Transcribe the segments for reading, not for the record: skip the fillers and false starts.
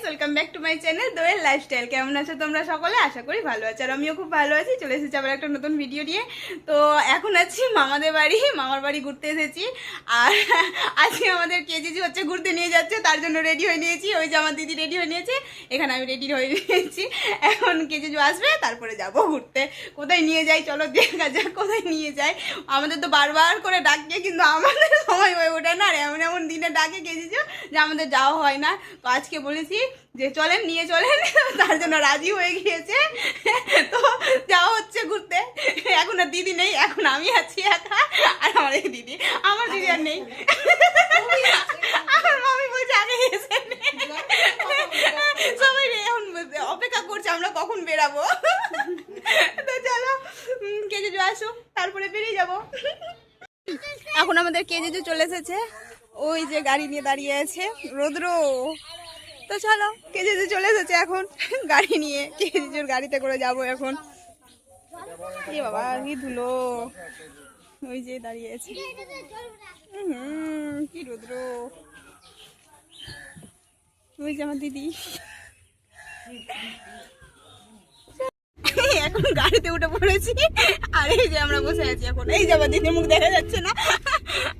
Welcome back to my channel Doyel lifestyle. কেমন আছো তোমরা সকলে? আশা করি ভালো আছো, আর আমিও খুব ভালো আছি। চলে এসেছি আবার একটা নতুন ভিডিও নিয়ে। তো এখন আছি মামাদের বাড়ি, মামার বাড়ি ঘুরতে এসেছি। আর আজকে আমাদের কেজিজি হচ্ছে ঘুরতে নিয়ে যাচ্ছে, তার জন্য রেডি হয়ে নিয়েছি। ওই যে আমার দিদি রেডি হয়ে নিয়েছে, এখানে আমি রেডি হয়ে নিয়েছি। এখন কেজিজি আসবে, তারপরে যাব ঘুরতে। কোথায় নিয়ে যাই চলো দেখা যাক কোথায় নিয়ে যাই। আমাদের তো বারবার করে ডাকে, কিন্তু আমাদের সময় হয়ে ওঠে না। আর এমন এমন দিনে ডাকে কেজিজি যে আমাদের যাওয়া হয় না। তো আজকে বলেছি যে চলেন, নিয়ে চলেন, তার জন্য রাজি হয়ে গিয়েছে। তো যাওয়া হচ্ছে ঘুরতে। এখন আর দিদি নেই, এখন আমি আছি একা। আর আমার এই দিদি, আমার দিদি আর নেই। আমার মামি বলছে আগে এসে সবাই এখন অপেক্ষা করছে আমরা কখন বেরাবো। তো চলো কেজিজু আসুক, তারপরে বেরিয়ে যাবো। এখন আমাদের কেজিজু চলে এসেছে, ওই যে গাড়ি নিয়ে দাঁড়িয়ে আছে রৌদ্র। তো চলো কেজিজু চলে এসেছে এখন গাড়ি নিয়ে, কেজিজুর গাড়িতে করে যাব এখন। এ বাবা কি ধুলো, ওই যে দাঁড়িয়ে আছে। কি রৌদ্র, ওই যে আমার দিদি। এখন গাড়িতে উঠে পড়েছি, আর এই যে আমরা বসে আছি এখন। এই যে আমার দিদির মুখ দেখা যাচ্ছে না,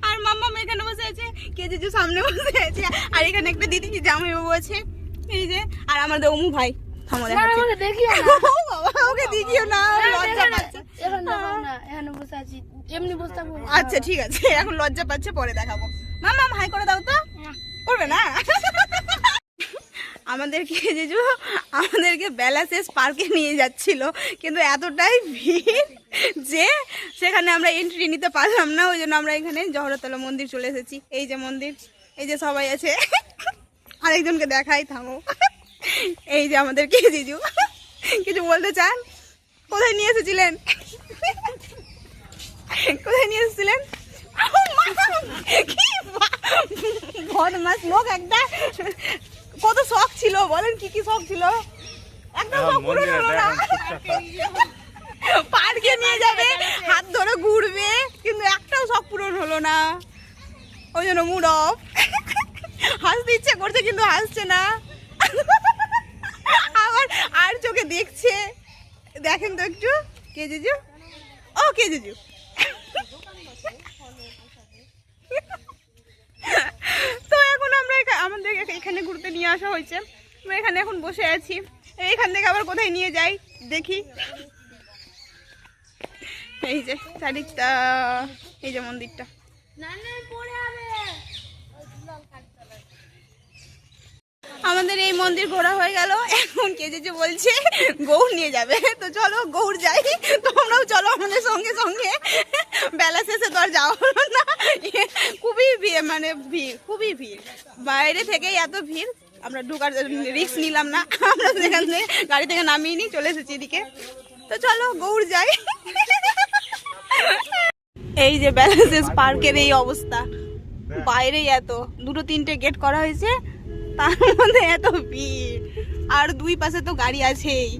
আর মাম্মা এখানে বসে আছে, কেজিজু সামনে বসে আছে, আর এখানে একটা দিদি জামাইবাবু আছে এই যে, আর আমাদের অমু ভাই। ওকে দেখিও না, লজ্জা পাচ্ছে। আচ্ছা ঠিক আছে, এখন লজ্জা পাচ্ছে, পরে দেখাবো। মাম্মা হাই করে দাও তো। করবে না। আমাদেরকে কেজিজু আমাদেরকে বেলাশেষ পার্কে নিয়ে যাচ্ছিল, কিন্তু এতটাই ভিড় যে সেখানে আমরা এন্ট্রি নিতে পারলাম না। ওই জন্য আমরা এখানে জহরতলা মন্দির চলে এসেছি। এই যে মন্দির, এই যে সবাই আছে। আরেকজনকে দেখাই, থামো। এই যে আমাদের কেজিজু, কিছু বলতে চান? কোথায় নিয়ে এসেছিলেন? কোথায় নিয়ে এসেছিলেন? বদমাস লোক একটা। কত শখ ছিল বলেন, কি কি শখ ছিল? একটা শখ পূরণ হলো না। পার্কে নিয়ে যাবে, হাত ধরে ঘুরবে, কিন্তু একটাও শখ পূরণ হলো না। ওই জন্য মুড অফ। হাসতে ইচ্ছে করছে কিন্তু হাসছে না, আবার আর চোখে দেখছে। দেখেন তো একটু কেজিজু, ও কেজিজু। তো এখন আমরা আমাদের এখানে ঘুরতে নিয়ে আসা হয়েছে, আমরা এখানে এখন বসে আছি। এইখান থেকে আবার কোথায় নিয়ে যাই দেখি। এই যে চারিটা, এই যে মন্দিরটা। আমাদের এই মন্দির ঘোরা হয়ে গেল, এখন কেজিজু বলছে গৌড় নিয়ে যাবে। তো চলো গৌড় যাই, তোমরাও চলো আমাদের সঙ্গে সঙ্গে। বেলা শেষে তো আর যাওয়া হলো না, খুবই ভিড়, মানে ভিড়, খুবই ভিড়। বাইরে থেকেই এত ভিড়, আমরা ঢোকার রিস্ক নিলাম না। আমরা সেখান থেকে গাড়ি থেকে নামিয়ে নিয়ে চলে এসেছি এদিকে। তো চলো গৌড় যাই। এই যে বেলা শেষ পার্কের এই অবস্থা, বাইরেই এত, দুটো তিনটে গেট করা হয়েছে, তার মধ্যে এত ভিড়, আর দুই পাশে তো গাড়ি আছেই।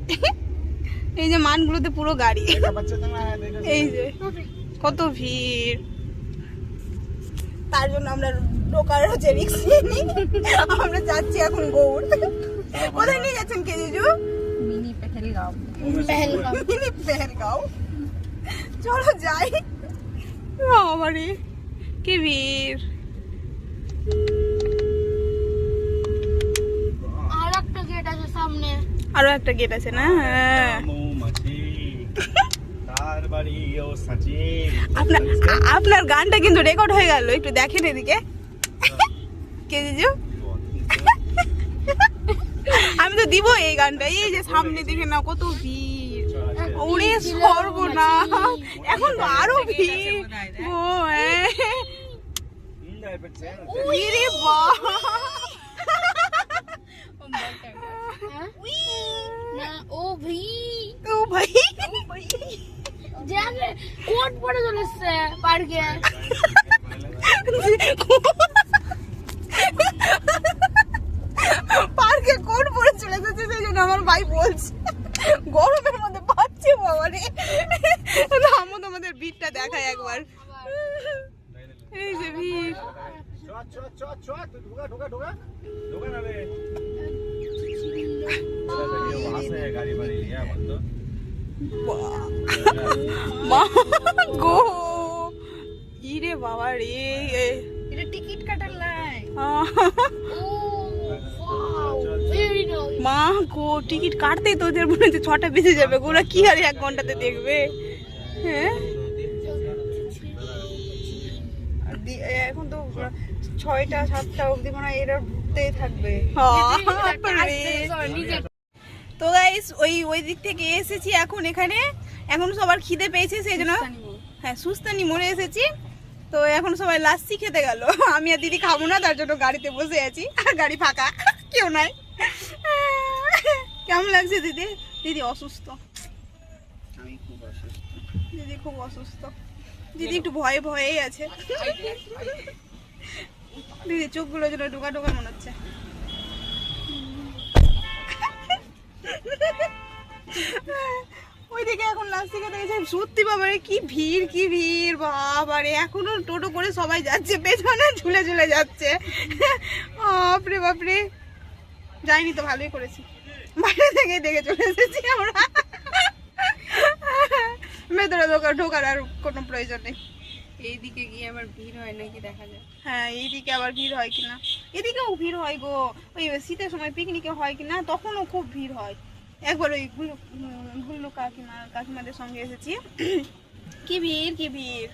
এই যে মানগুলোতে পুরো গাড়ি, এই যে কত ভিড়। তার জন্য আমরা ঢোকার হচ্ছে রিস্ক নিই। আমরা যাচ্ছি এখন গৌড়। কোথায় নিয়ে যাচ্ছেন কেজিজু? মিনি পেহেলগাঁও। মিনি পেহেলগাঁও, চলো যাই। বাবারে কি ভিড়। আরো একটা গেট আছে না? হ্যাঁ, আপনার গানটা কিন্তু রেকর্ড হয়ে গেল, একটু দেখেন এদিকে কেজিজু। আমি তো দিব এই গানটা। এই যে সামনে দেখে না কত ভিড়, ওরে সর্বনাশ, এখন তো আরো ভিড়। ও হ্যাঁ, কোট পরে চলে এসছে পার্কে। পার্কে কোট পরে চলে এসেছে, সেই জন্য আমার ভাই বলছে গরমের মধ্যে পাচ্ছে। বাবারে আমও তোমাদের ভিড়টা দেখায় একবার। এই যে ভিড়, গাড়ি বাড়ি বন্ধ মা গো ইরে বাবা রে এটা টিকিট কাটার লাইন আহ, ও ভেরি নাইস মা গো টিকিট কাটতেই তো ওদের মনে হচ্ছে 6টা বেজে যাবে ওরা কি আর 1 ঘন্টাতে দেখবে হ্যাঁ এখন তো 6টা 7টা অবধি মনে হয় এরা ঘুরতেই থাকবে তো গাইস ওই দিক থেকে এসেছি এখন এখানে এখন সবার খিদে পেয়েছে সেই জন্য হ্যাঁ সুস্তানি মোড়ে এসেছি তো এখন সবাই লাচ্ছি খেতে গেল আমি আর দিদি খাবো না তার জন্য গাড়িতে বসে আছি আর গাড়ি ফাঁকা কেউ নাই কেমন লাগছে দিদি দিদি অসুস্থ আমি খুব অসুস্থ দিদি খুব অসুস্থ দিদি একটু ভয়ে ভয়েই আছে দিদি চোখগুলো যেন ঢোকা ঢোকা মনে হচ্ছে ওইদিকে এখন লাস্ট থেকে দেখেছি সত্যি বাবারে কি ভিড় বাবারে এখনো টোটো করে সবাই যাচ্ছে পেছনে ঝুলে ঝুলে যাচ্ছে বাপরে বাপরে যাইনি তো ভালোই করেছি বাইরে থেকে দেখে চলে এসেছি আমরা ভেতরে ঢোকার আর কোনো প্রয়োজন নেই এইদিকে গিয়ে আবার ভিড় হয় নাকি দেখা যায় হ্যাঁ এইদিকে আবার ভিড় হয় কিনা এদিকেও ভিড় হয় গো ওই শীতের সময় পিকনিকে হয় কিনা তখনও খুব ভিড় হয় একবার ওই গুল্লু কাকিমাদের সঙ্গে এসেছি কি ভিড়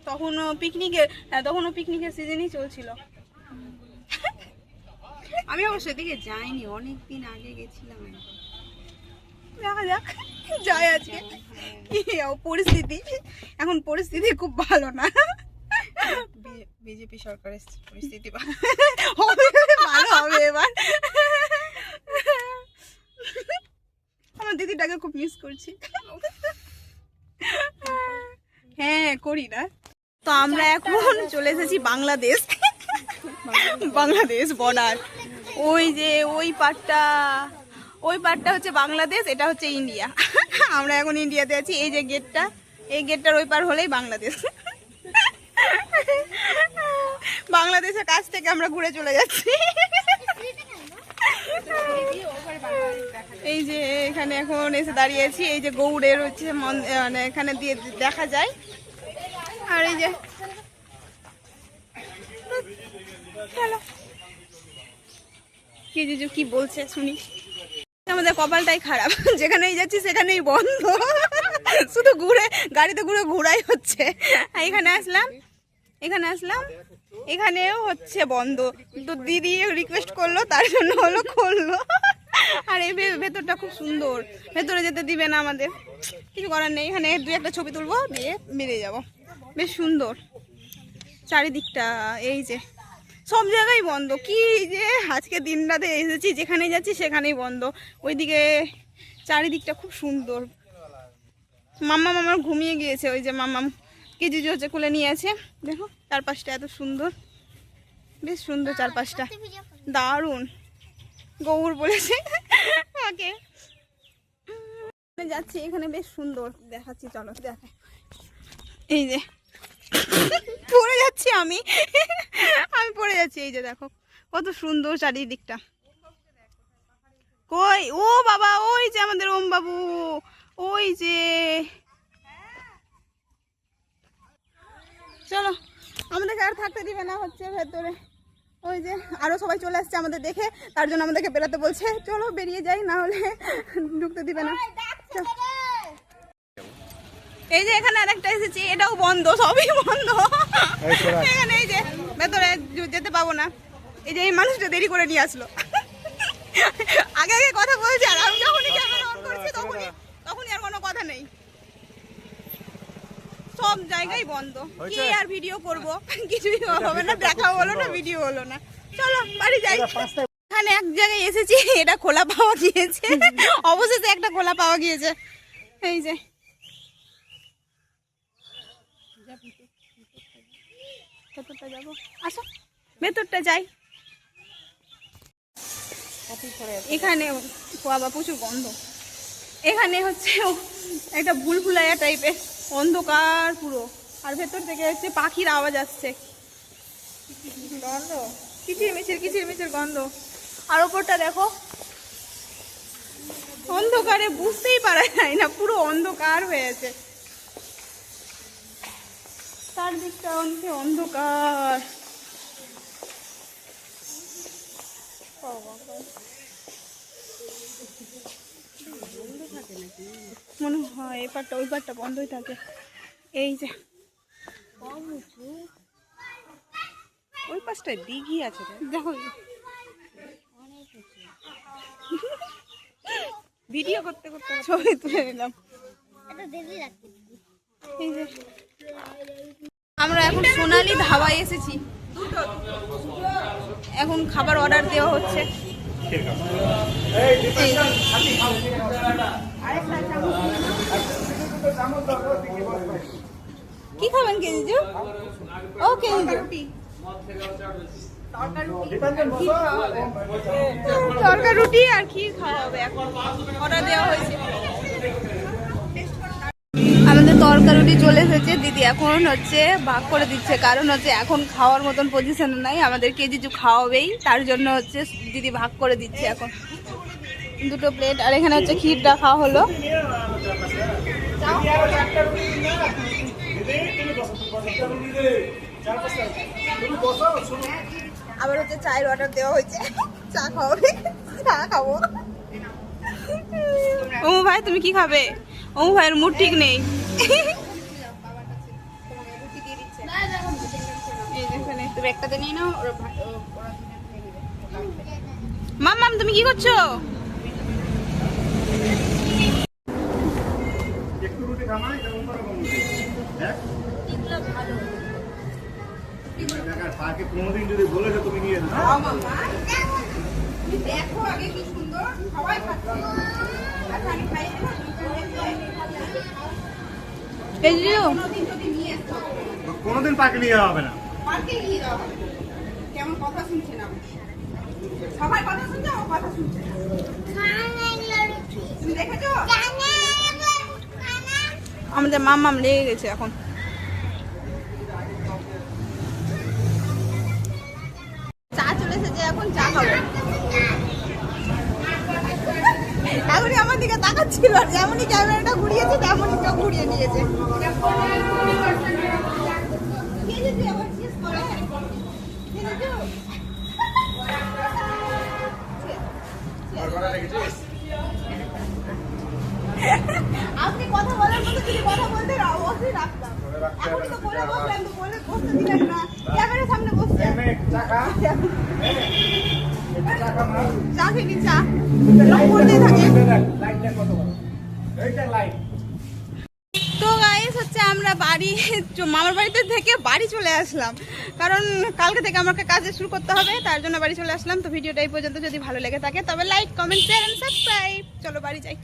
তখনও পিকনিকের সিজনই চলছিল আমি অবশ্য এদিকে যাইনি অনেকদিন আগে গেছিলাম দেখা যাক যাই আজকে কি পরিস্থিতি এখন পরিস্থিতি খুব ভালো না বিজেপি সরকারের পরিস্থিতি ভালো হবে এবার আমার দিদিটাকে খুব মিস করছি হ্যাঁ করি না তো আমরা এখন চলে এসেছি বাংলাদেশ বর্ডার ওই যে ওই পার্টটা হচ্ছে বাংলাদেশ এটা হচ্ছে ইন্ডিয়া আমরা এখন ইন্ডিয়াতে আছি এই যে গেটটা এই গেটটার ওই পার হলেই বাংলাদেশ বাংলাদেশের কাছ থেকে আমরা ঘুরে চলে যাচ্ছি এই যে এখানে এখন এসে দাঁড়িয়েছি এই যে গৌড়ের হচ্ছে মানে এখানে দিয়ে দেখা যায় আর এই যে চলো কি জিজু কি বলছে শুনি আমাদের কপালটাই খারাপ যেখানেই যাচ্ছি সেখানেই বন্ধ শুধু গাড়িতে ঘোরাই হচ্ছে এখানে আসলাম এখানেও হচ্ছে বন্ধ তো দিদি রিকোয়েস্ট করলো তার জন্য হলো খুললো আর এই ভেতরটা খুব সুন্দর ভেতরে যেতে দিবে না আমাদের কিছু করার নেই এখানে 2-1 ছবি তুলবো দিয়ে বেরিয়ে যাব বেশ সুন্দর চারিদিকটা এই যে সব জায়গায় বন্ধ কি যে আজকে দিন রাতে এসেছি যেখানে যাচ্ছি সেখানেই বন্ধ ওইদিকে চারিদিকটা খুব সুন্দর মাম্মা ঘুমিয়ে গিয়েছে ওই যে মাম্মা কি জিজু হচ্ছে খুলে নিয়ে আছে দেখো চারপাশটা এত সুন্দর বেশ সুন্দর চারপাশটা দারুণ গৌর বলেছে ওকে যাচ্ছি এখানে বেশ সুন্দর দেখাচ্ছি চলো দেখা এই যে পড়ে যাচ্ছি আমি পড়ে যাচ্ছি এই যে দেখো কত সুন্দর চারিদিকটা কই ও বাবা ওই যে আমাদের ওম বাবু ওই যে চলো আমাদেরকে আর থাকতে দিবে না হচ্ছে ভেতরে ওই যে আরো সবাই চলে আসছে আমাদের দেখে তার জন্য আমাদেরকে বেরোতে বলছে চলো বেরিয়ে যাই না হলে ঢুকতে দিবে না এই যে এখানে আরেকটা এসেছি এটাও বন্ধ সবই বন্ধ এখানে এই যে ভেতরে যেতে পাবো না এই যে এই মানুষটা দেরি করে নিয়ে আসলো আগে কথা বলছি আর আমি যখনই ক্যামেরা অন করছি তখনই আর কোনো কথা নেই সব জায়গায় বন্ধ কি আর ভিডিও করব কিছুই হবে না দেখা হলো না ভিডিও হলো না চলো বাড়ি যাই এখানে এক জায়গায় এসেছি এটা খোলা পাওয়া গিয়েছে অবশেষে একটা খোলা পাওয়া গিয়েছে এই যে ভেতরটা যাবো আসো ভেতরটা যাই এখানে বাবা প্রচুর গন্ধ এখানে হচ্ছে একটা ভুলভুলাইয়া টাইপের অন্ধকার পুরো আর ভেতর থেকে হচ্ছে পাখির আওয়াজ আসছে গন্ধ কিচিরমিচির গন্ধ আর ওপরটা দেখো অন্ধকারে বুঝতেই পারা যায় না, পুরো অন্ধকার হয়েছে চারদিকটা, অনেক অন্ধকার। মনে হয় এই পাটটা ওই পাটটা বন্ধই থাকে। এই যে ওই পাশটায় দিঘি আছে রে। দেখো ভিডিও করতে করতে ছবি তুলে নিলাম। এই যে আমরা এখন সোনালি ধাবায় এসেছি, এখন খাবার অর্ডার দেওয়া হচ্ছে। এই যে। কি খাবেন কেজিজু? ও কেজিজু তরকা রুটি আর ক্ষীর খাওয়া হবে, এখন অর্ডার দেওয়া হয়েছে। আমাদের তরকা রুটি চলে এসেছে, দিদি এখন হচ্ছে ভাগ করে দিচ্ছে, কারণ হচ্ছে এখন খাওয়ার মতন পজিশনে নাই, আমাদের কেজিজু খাওয়াবেই, তার জন্য হচ্ছে দিদি ভাগ করে দিচ্ছে এখন দুটো প্লেট। আর এখানে হচ্ছে ক্ষীরটা খাওয়া হলো। আবার হচ্ছে চায়ের অর্ডার দেওয়া হয়েছে, চা খাওয়াবে, চা খাবো। ওমু ভাই তুমি কি খাবে? ওমু ভাইয়ের মুড ঠিক নেই। তুমি একটাতে নিয়ে নাও, মাম তুমি কি করছো? কোনোদিন যদি বলেছো তুমি নিয়ে দেখো আগে কি সুন্দর সবাই খাচ্ছে। আচ্ছা আমি খাই দেবো। কোনোদিন যদি নিয়ে এসো, কোনোদিন পাকে নিয়ে হবে না। পার্কে গিয়ে দাও। কেমন কথা শুনছে না, সবাই কথা শুনছে, ও কথা শুনছে না। তুমি দেখেছো আমাদের মাম লেগে গেছে এখন। চা চলে এসেছে, এখন চা খাবো। এখনই আমার দিকে তাকাচ্ছিল, আর যেমনই ক্যামেরাটা ঘুরিয়েছে তেমনই চোখ ঘুরিয়ে নিয়েছে। আপনি কথা বলার মতো যদি কথা বলতে অবশ্যই রাখতাম। এখনই তো বলে বসলেন, তো বলে বসতে দিলেন না, ক্যামেরার সামনে বসছেন। চা খেলি, চা করতেই থাকে। তো গাইস হচ্ছে আমরা বাড়ি, মামার বাড়িতে থেকে বাড়ি চলে আসলাম, কারণ কালকে থেকে আমাকে কাজে শুরু করতে হবে, তার জন্য বাড়ি চলে আসলাম। তো ভিডিওটা এই পর্যন্ত যদি ভালো লেগে থাকে তবে like, comment, share and subscribe. চলো বাড়ি যাই।